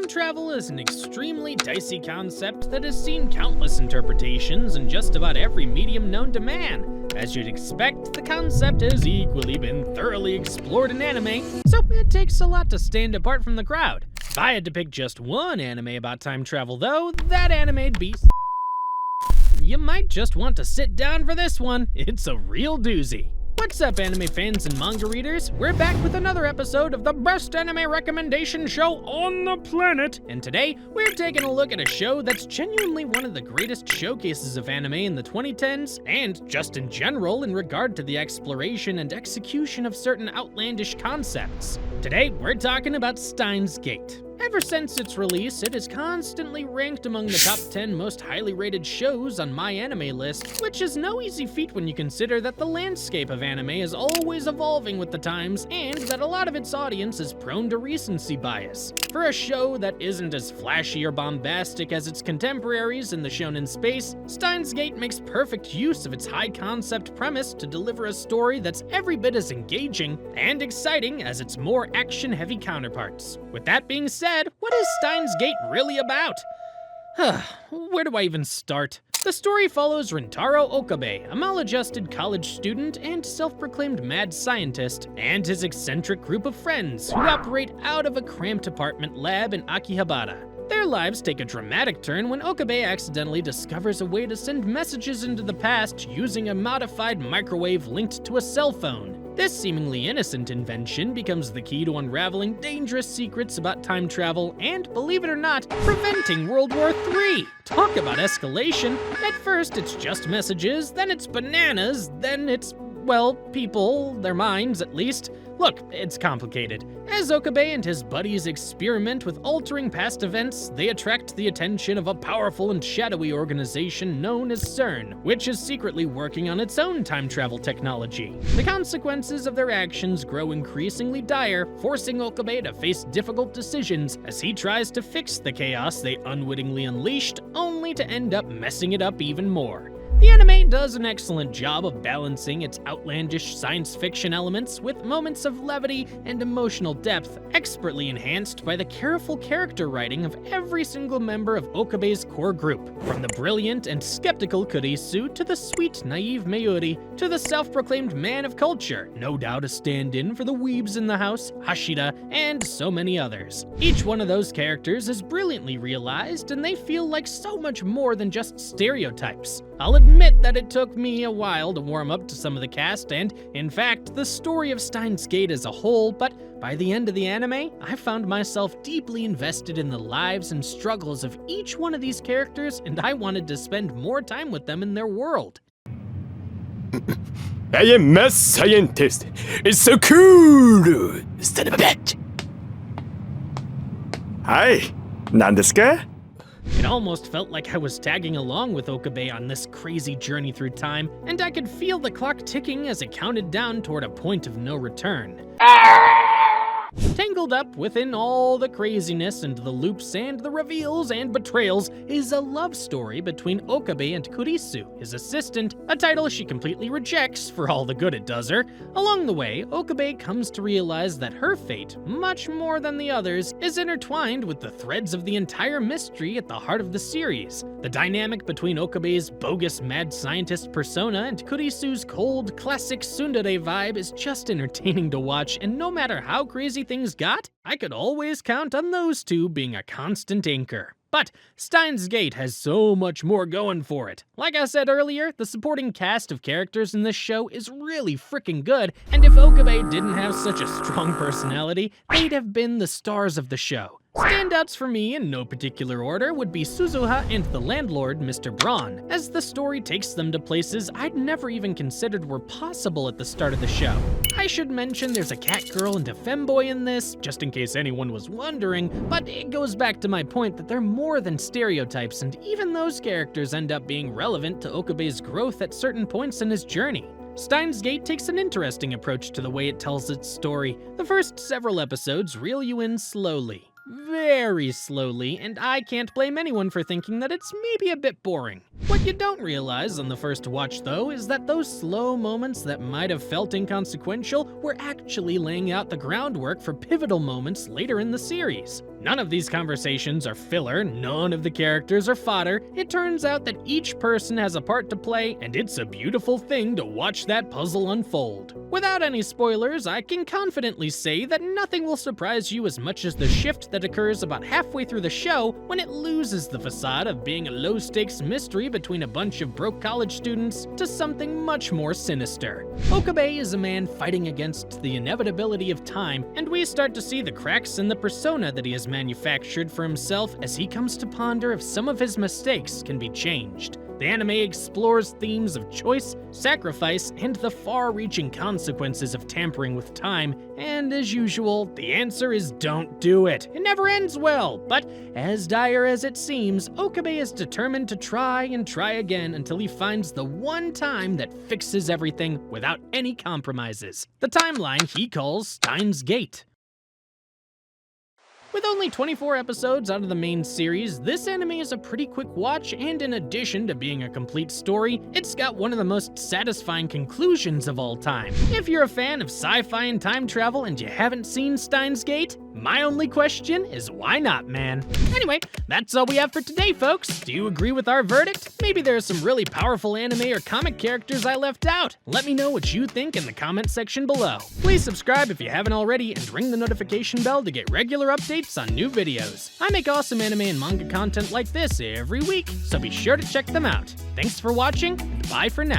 Time travel is an extremely dicey concept that has seen countless interpretations in just about every medium known to man. As you'd expect, the concept has equally been thoroughly explored in anime, so it takes a lot to stand apart from the crowd. If I had to pick just one anime about time travel though, that anime'd be You might just want to sit down for this one, it's a real doozy. What's up, anime fans and manga readers? We're back with another episode of the best anime recommendation show on the planet, and today we're taking a look at a show that's genuinely one of the greatest showcases of anime in the 2010s, and just in general in regard to the exploration and execution of certain outlandish concepts. Today, we're talking about Steins Gate. Ever since its release, it is constantly ranked among the top 10 most highly rated shows on my anime list, which is no easy feat when you consider that the landscape of anime is always evolving with the times, and that a lot of its audience is prone to recency bias. For a show that isn't as flashy or bombastic as its contemporaries in the shonen space, Steins Gate makes perfect use of its high-concept premise to deliver a story that's every bit as engaging and exciting as its more action-heavy counterparts. With that being said, what is Steins Gate really about? Where do I even start? The story follows Rintaro Okabe, a maladjusted college student and self-proclaimed mad scientist, and his eccentric group of friends who operate out of a cramped apartment lab in Akihabara. Their lives take a dramatic turn when Okabe accidentally discovers a way to send messages into the past using a modified microwave linked to a cell phone. This seemingly innocent invention becomes the key to unraveling dangerous secrets about time travel and, believe it or not, preventing World War III. Talk about escalation. At first it's just messages, then it's bananas, then it's, well, people, their minds at least. Look, it's complicated. As Okabe and his buddies experiment with altering past events, they attract the attention of a powerful and shadowy organization known as CERN, which is secretly working on its own time travel technology. The consequences of their actions grow increasingly dire, forcing Okabe to face difficult decisions as he tries to fix the chaos they unwittingly unleashed, only to end up messing it up even more. The anime does an excellent job of balancing its outlandish science fiction elements with moments of levity and emotional depth, expertly enhanced by the careful character writing of every single member of Okabe's core group. From the brilliant and skeptical Kurisu to the sweet, naive Mayuri to the self-proclaimed man of culture, no doubt a stand-in for the weebs in the house, Hashira, and so many others. Each one of those characters is brilliantly realized, and they feel like so much more than just stereotypes. I'll admit that it took me a while to warm up to some of the cast and, in fact, the story of Steins Gate as a whole, but by the end of the anime, I found myself deeply invested in the lives and struggles of each one of these characters, and I wanted to spend more time with them in their world. I am mad scientist. It's so cool. Son of a bitch. Hi. 何ですか? It almost felt like I was tagging along with Okabe on this crazy journey through time, and I could feel the clock ticking as it counted down toward a point of no return. Tangled up within all the craziness and the loops and the reveals and betrayals is a love story between Okabe and Kurisu, his assistant, a title she completely rejects for all the good it does her. Along the way, Okabe comes to realize that her fate, much more than the others, is intertwined with the threads of the entire mystery at the heart of the series. The dynamic between Okabe's bogus mad scientist persona and Kurisu's cold, classic tsundere vibe is just entertaining to watch, and no matter how crazy things got, I could always count on those two being a constant anchor. But Steins Gate has so much more going for it. Like I said earlier, the supporting cast of characters in this show is really freaking good, and if Okabe didn't have such a strong personality, they'd have been the stars of the show. Standouts for me in no particular order would be Suzuha and the landlord, Mr. Braun, as the story takes them to places I'd never even considered were possible at the start of the show. I should mention there's a cat girl and a femboy in this, just in case anyone was wondering, but it goes back to my point that they're more than stereotypes, and even those characters end up being relevant to Okabe's growth at certain points in his journey. Steins Gate takes an interesting approach to the way it tells its story. The first several episodes reel you in slowly. Very slowly, and I can't blame anyone for thinking that it's maybe a bit boring. What you don't realize on the first watch, though, is that those slow moments that might have felt inconsequential were actually laying out the groundwork for pivotal moments later in the series. None of these conversations are filler, none of the characters are fodder. It turns out that each person has a part to play, and it's a beautiful thing to watch that puzzle unfold. Without any spoilers, I can confidently say that nothing will surprise you as much as the shift that occurs about halfway through the show when it loses the facade of being a low-stakes mystery between a bunch of broke college students to something much more sinister. Okabe is a man fighting against the inevitability of time, and we start to see the cracks in the persona that he has manufactured for himself as he comes to ponder if some of his mistakes can be changed. The anime explores themes of choice, sacrifice, and the far-reaching consequences of tampering with time, and as usual, the answer is don't do it. It never ends well, but as dire as it seems, Okabe is determined to try and try again until he finds the one time that fixes everything without any compromises. The timeline he calls Steins Gate. With only 24 episodes out of the main series, this anime is a pretty quick watch, and in addition to being a complete story, it's got one of the most satisfying conclusions of all time. If you're a fan of sci-fi and time travel and you haven't seen Steins Gate, my only question is why not, man? Anyway, that's all we have for today, folks. Do you agree with our verdict? Maybe there are some really powerful anime or comic characters I left out. Let me know what you think in the comment section below. Please subscribe if you haven't already and ring the notification bell to get regular updates on new videos. I make awesome anime and manga content like this every week, so be sure to check them out. Thanks for watching, and bye for now.